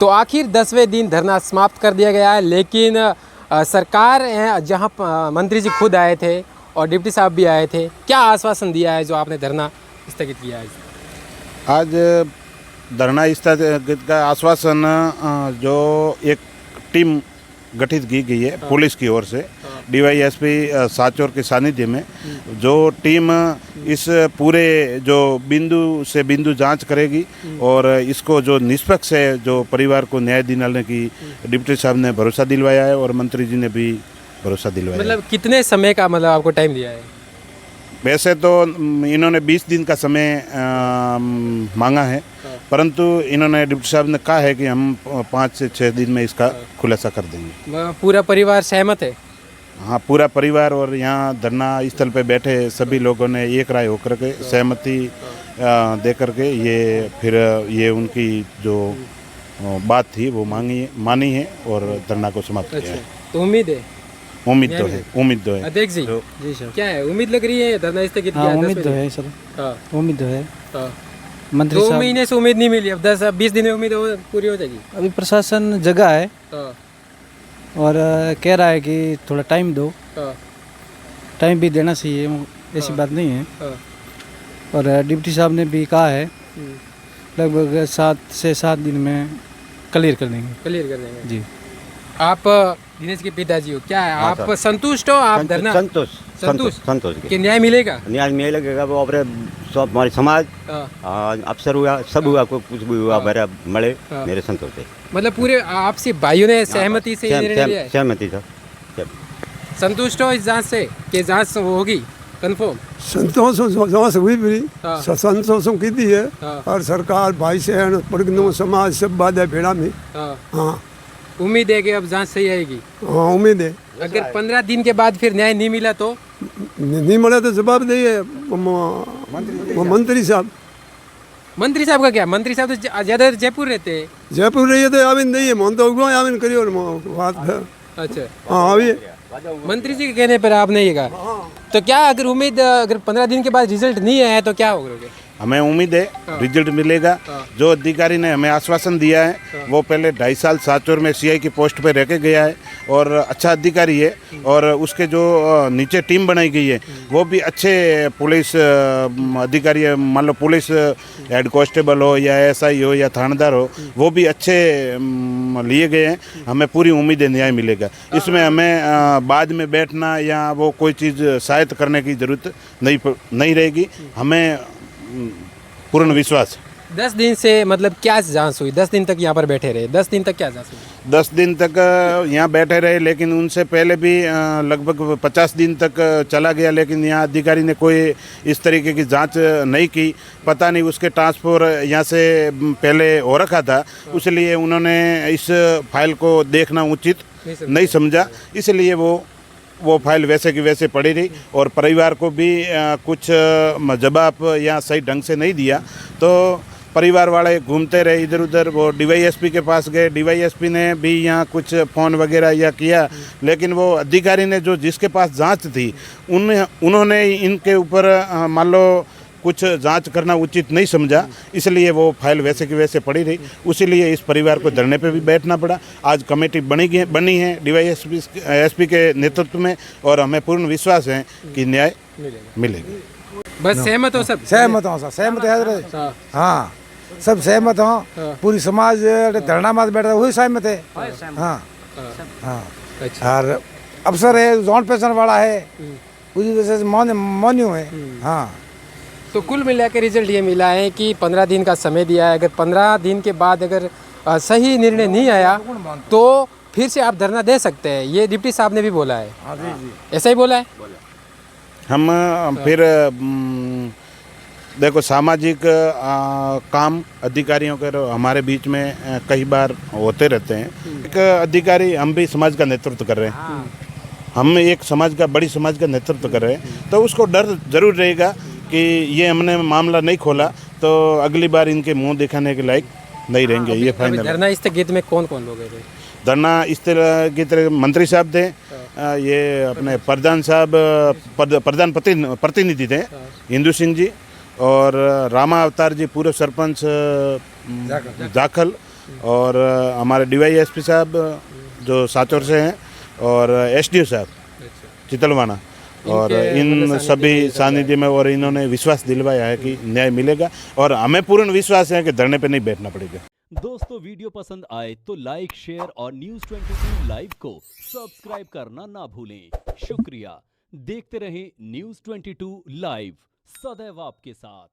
तो आखिर 10वें दिन धरना समाप्त कर दिया गया है, लेकिन सरकार है जहां मंत्री जी खुद आए थे और डिप्टी साहब भी आए थे, क्या आश्वासन दिया है जो आपने धरना स्थगित किया है? आज धरना स्थगित का आश्वासन जो एक टीम गठित की गई है पुलिस की ओर से डीवाईएसपी साचौर के सानिध्य में, जो टीम इस पूरे जो बिंदु से बिंदु जांच करेगी और इसको जो निष्पक्ष है जो परिवार को न्याय दिलाने की डिप्टी साहब ने भरोसा दिलवाया है और मंत्री जी ने भी भरोसा दिलवाया। मतलब कितने समय का मतलब आपको टाइम दिया है? वैसे तो इन्होंने 20 दिन का समय मांगा है, परंतु इन्होंने डिप्टी साहब ने कहा है कि हम 5 से 6 दिन में इसका खुलासा कर देंगे। पूरा परिवार सहमत है? हाँ, पूरा परिवार और यहाँ धरना स्थल पे बैठे सभी लोगों ने एक राय होकर के सहमति दे करके ये उनकी जो बात थी वो मानी है और धरना को समाप्त किया है। तो उम्मीद है? उम्मीद तो है। अध्यक्ष जी, जी सर, क्या है उम्मीद लग रही है धरना स्थगित किया? उम्मीद तो है सर, उम्मीद तो है। मंत्री 2 महीने से उम्मीद नहीं मिली, अब 10-20 दिन में उम्मीद पूरी हो जाएगी। अभी प्रशासन जगह है और कह रहा है कि थोड़ा टाइम दो, टाइम भी देना चाहिए, ऐसी बात नहीं है। और डिप्टी साहब ने भी कहा है लगभग 7 से 7 दिन में क्लियर कर देंगे। जी। आप दिनेश के पिताजी हो, क्या है आप संतुष्ट हो? आप धरना संतुष्ट कि न्याय मिलेगा? न्याय मिलेगा। वो अपने सब हमारे समाज अफसर हुआ, सब हुआ, कोई कुछ भी हुआ, मेरा मले मेरे संतोष है। मतलब पूरे आपसे भाइयों ने सहमति से निर्णय लिया है? सहमति था। संतुष्ट हो इस जांच से कि जांच होगी कंफर्म? संतोष हुई भी संतोषों की दी है और सरकार भाई से परिगणों समाज सब बात है भेड़ा में। हाँ, उम्मीद है कि अब जांच सही आएगी? हाँ, उम्मीद है। अगर 15 दिन के बाद फिर न्याय नहीं मिला तो? नहीं मिला तो जवाब दिए मंत्री साहब। मंत्री साहब का क्या? मंत्री साहब तो ज्यादा जयपुर रहते हैं। जयपुर रही है तो आविन नहीं है, मन तो आविन करिए बात है। अच्छा, हाँ, अभी मंत्री जी के कहने पर आपने ये कहा, तो क्या अगर उम्मीद अगर 15 दिन के बाद रिजल्ट नहीं आया तो क्या होगा? हमें उम्मीद है रिजल्ट मिलेगा। जो अधिकारी ने हमें आश्वासन दिया है वो पहले 2.5 साल साचौर में सीआई की पोस्ट पे रह के गया है और अच्छा अधिकारी है, और उसके जो नीचे टीम बनाई गई है वो भी अच्छे पुलिस अधिकारी है। मान लो पुलिस हेड कांस्टेबल हो या एसआई हो या थानेदार हो, वो भी अच्छे लिए गए हैं। हमें पूरी उम्मीद है न्याय मिलेगा। इसमें हमें बाद में बैठना या वो कोई चीज़ शायद करने की ज़रूरत नहीं रहेगी। हमें पूर्ण विश्वास। 10 दिन से मतलब क्या जांच हुई? 10 दिन तक यहाँ पर बैठे रहे, 10 दिन तक क्या जांच हुई? 10 दिन तक यहाँ बैठे रहे, लेकिन उनसे पहले भी लगभग 50 दिन तक चला गया, लेकिन यहाँ अधिकारी ने कोई इस तरीके की जांच नहीं की। पता नहीं उसके ट्रांसफर यहाँ से पहले हो रखा था, इसलिए उन्होंने इस फाइल को देखना उचित नहीं समझा, इसलिए वो फाइल वैसे की वैसे पड़ी रही और परिवार को भी कुछ जवाब या सही ढंग से नहीं दिया। तो परिवार वाले घूमते रहे इधर उधर। वो डीवाईएसपी के पास गए, डीवाईएसपी ने भी यहाँ कुछ फ़ोन वगैरह या किया, लेकिन वो अधिकारी ने जो जिसके पास जांच थी उन्होंने इनके ऊपर मान लो कुछ जांच करना उचित नहीं समझा, इसलिए वो फाइल वैसे की वैसे पड़ी रही। इसीलिए इस परिवार को धरने पे भी बैठना पड़ा। आज कमेटी बनी है डीवाईएसपी के नेतृत्व में और हमें पूर्ण विश्वास है कि न्याय मिलेगा। बस सहमत हो सब? सहमत हो सर, सहमत है। हाँ, सब सहमत हो। पूरी समाज धरना में बैठा वही सहमत है। हाँ हाँ, और अफसर है, जॉन पेशन वाला है, पूरी वजह से मान्य है। हाँ, तो कुल मिलाकर रिजल्ट ये मिला है कि 15 दिन का समय दिया है। अगर 15 दिन के बाद अगर सही निर्णय नहीं आया तो फिर से आप धरना दे सकते हैं, ये डिप्टी साहब ने भी बोला है। ऐसा ही बोला है। हम फिर देखो सामाजिक काम अधिकारियों के हमारे बीच में कई बार होते रहते हैं। एक अधिकारी, हम भी समाज का नेतृत्व कर रहे हैं, हम एक समाज का, बड़ी समाज का नेतृत्व कर रहे हैं, तो उसको डर जरूर रहेगा कि ये हमने मामला नहीं खोला तो अगली बार इनके मुंह दिखाने के लायक नहीं रहेंगे। ये फाइनल। धरना स्थगित में कौन कौन लोग थे? धरना इस तरह की मंत्री साहब थे, ये अपने प्रधान साहब, प्रधान प्रतिनिधि थे हिंदू सिंह जी, और रामा अवतार जी पूर्व सरपंच जाखल, और हमारे DYSP साहब जो साचौर से हैं और SDO साहब चितलवाना और इन सभी सानिध्य में और इन्होंने विश्वास दिलवाया है कि न्याय मिलेगा और हमें पूर्ण विश्वास है कि धरने पे नहीं बैठना पड़ेगा। दोस्तों वीडियो पसंद आए तो लाइक शेयर और News 22 लाइव को सब्सक्राइब करना ना भूलें। शुक्रिया। देखते रहें News 22 लाइव, सदैव आपके साथ।